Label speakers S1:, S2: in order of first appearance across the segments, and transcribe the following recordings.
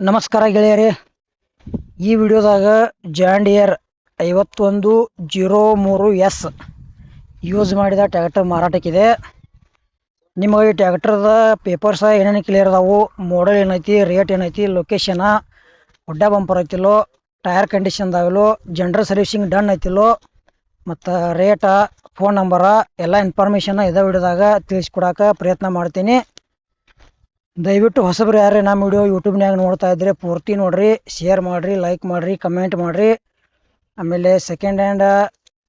S1: ನಮಸ್ಕಾರ ಗೆಳೆಯರೇ. ಈ ವಿಡಿಯೋದಾಗ ಜಾಂಡಿಯರ್ 5103S ಯೂಸ್ ಮಾಡಿದ ಟ್ರ್ಯಾಕ್ಟರ್ ಮಾರಾಟಕ್ಕಿದೆ. ನಿಮಗೆ ಈ ಟ್ರ್ಯಾಕ್ಟರ್ದ ಪೇಪರ್ಸ ಏನೇನು ಕ್ಲಿಯರ್ ಅದಾವು, ಮಾಡಲ್ ಏನೈತಿ, ರೇಟ್ ಏನೈತಿ, ಲೊಕೇಶನ, ಹೊಡ್ಡ ಬಂಪರ್ ಐತಿಲ್ಲೋ, ಟೈರ್ ಕಂಡೀಷನ್ ಅದಾವಿಲ್ಲೋ, ಜನರಲ್ ಸರ್ವಿಸಿಂಗ್ ಡನ್ ಐತಿಲ್ಲೋ, ಮತ್ತು ರೇಟ, ಫೋನ್ ನಂಬರ ಎಲ್ಲ ಇನ್ಫಾರ್ಮೇಷನ್ ಇದೇ ವಿಡಿಯೋದಾಗ ತಿಳಿಸ್ಕೊಡಾಕ ಪ್ರಯತ್ನ ಮಾಡ್ತೀನಿ. ದಯವಿಟ್ಟು ಹೊಸಬ್ರು ಯಾರೇ ನಮ್ಮ ವಿಡಿಯೋ ಯೂಟ್ಯೂಬ್ನಾಗ ನೋಡ್ತಾ ಇದ್ದರೆ ಪೂರ್ತಿ ನೋಡ್ರಿ, ಶೇರ್ ಮಾಡಿರಿ, ಲೈಕ್ ಮಾಡಿರಿ, ಕಮೆಂಟ್ ಮಾಡಿರಿ. ಆಮೇಲೆ ಸೆಕೆಂಡ್ ಹ್ಯಾಂಡ್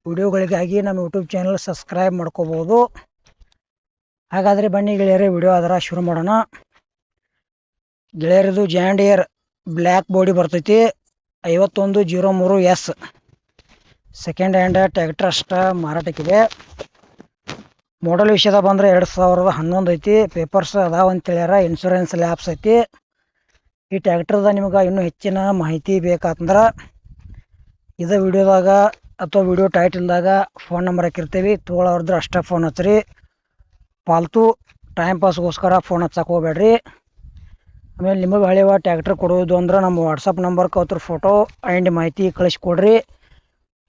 S1: ವಿಡಿಯೋಗಳಿಗಾಗಿ ನಮ್ಮ ಯೂಟ್ಯೂಬ್ ಚಾನಲ್ ಸಬ್ಸ್ಕ್ರೈಬ್ ಮಾಡ್ಕೋಬೋದು. ಹಾಗಾದರೆ ಬನ್ನಿ ಗೆಳೆಯರೇ, ವಿಡಿಯೋ ಅದರ ಶುರು ಮಾಡೋಣ. ಗೆಳೆಯರದು ಜಾಂಡಿಯರ್ ಬ್ಲ್ಯಾಕ್ ಬಾಡಿ ಬರ್ತೈತಿ, 5103S ಸೆಕೆಂಡ್ ಹ್ಯಾಂಡ್ ಟ್ರ್ಯಾಕ್ಟರ್ ಅಷ್ಟ ಮಾರಾಟಕ್ಕಿದೆ. ಮಾಡಲ್ ವಿಷಯದ ಬಂದರೆ 2011 ಐತಿ. ಪೇಪರ್ಸ್ ಅದಾವ ಅಂತೇಳ್ಯಾರ, ಇನ್ಶೂರೆನ್ಸ್ ಲ್ಯಾಬ್ಸ್ ಐತಿ. ಈ ಟ್ರ್ಯಾಕ್ಟರ್ದ ನಿಮ್ಗೆ ಇನ್ನೂ ಹೆಚ್ಚಿನ ಮಾಹಿತಿ ಬೇಕಾತಂದ್ರೆ ಇದೇ ವಿಡಿಯೋದಾಗ ಅಥವಾ ವಿಡಿಯೋ ಟೈಟಲ್ದಾಗ ಫೋನ್ ನಂಬರ್ ಹಾಕಿರ್ತೀವಿ, ತೊಗೊಳೋರ್ದ್ರೆ ಅಷ್ಟೇ ಫೋನ್ ಹಚ್ಚಿರಿ. ಪಾಲ್ತು ಟೈಮ್ ಪಾಸ್ಗೋಸ್ಕರ ಫೋನ್ ಹಚ್ಚಕ್ಕೆ ಹೋಗ್ಬೇಡ್ರಿ. ಆಮೇಲೆ ನಿಮಗೆ ಹಳೆಯ ಟ್ರ್ಯಾಕ್ಟರ್ ಕೊಡೋದು ಅಂದ್ರೆ ನಮ್ಮ ವಾಟ್ಸಪ್ ನಂಬರ್ಗೆ ಅವ್ರ ಫೋಟೋ ಆ್ಯಂಡ್ ಮಾಹಿತಿ ಕಳಿಸ್ಕೊಡ್ರಿ.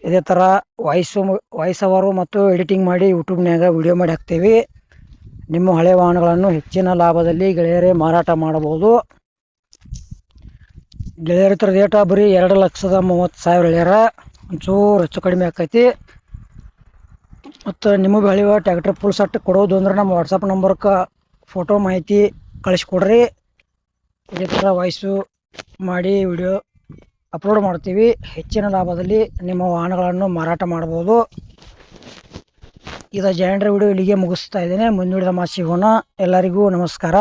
S1: ಇದೇ ಥರ ವಾಯ್ಸ್ ಓವರು ಮತ್ತು ಎಡಿಟಿಂಗ್ ಮಾಡಿ ಯೂಟ್ಯೂಬ್ನಾಗ ವಿಡಿಯೋ ಮಾಡಿ ಹಾಕ್ತೀವಿ. ನಿಮ್ಮ ಹಳೆ ವಾಹನಗಳನ್ನು ಹೆಚ್ಚಿನ ಲಾಭದಲ್ಲಿ ಗೆಳೆಯರೇ ಮಾರಾಟ ಮಾಡಬಹುದು. ಗೆಳೆಯರ ಥರ ರೇಟ ಬರೀ 2,30,000 ಹೇಳ್ಯಾರ, ಒಂಚೂರು ಹೆಚ್ಚು ಕಡಿಮೆ ಆಕೈತಿ. ಮತ್ತು ನಿಮಗೆ ಹಳೆಯ ಟ್ರ್ಯಾಕ್ಟರ್ ಫುಲ್ ಸೆಟ್ ಕೊಡೋದು ಅಂದ್ರೆ ನಮ್ಮ ವಾಟ್ಸಪ್ ನಂಬರ್ಗೆ ಫೋಟೋ ಮಾಹಿತಿ ಕಳಿಸ್ಕೊಡ್ರಿ. ಇದೇ ಥರ ವಾಯ್ಸು ಮಾಡಿ ವಿಡಿಯೋ ಅಪ್ಲೋಡ್ ಮಾಡ್ತೀವಿ. ಹೆಚ್ಚಿನ ಲಾಭದಲ್ಲಿ ನಿಮ್ಮ ವಾಹನಗಳನ್ನು ಮಾರಾಟ ಮಾಡ್ಬೋದು. ಇದು ಜಾಂಡಿಯರ್ ವಿಡಿಯೋ ಇಲ್ಲಿಗೆ ಮುಗಿಸ್ತಾ ಇದ್ದೇನೆ. ಮುಂದಿನ ಮಾತು ಸಿಗೋಣ. ಎಲ್ಲರಿಗೂ ನಮಸ್ಕಾರ.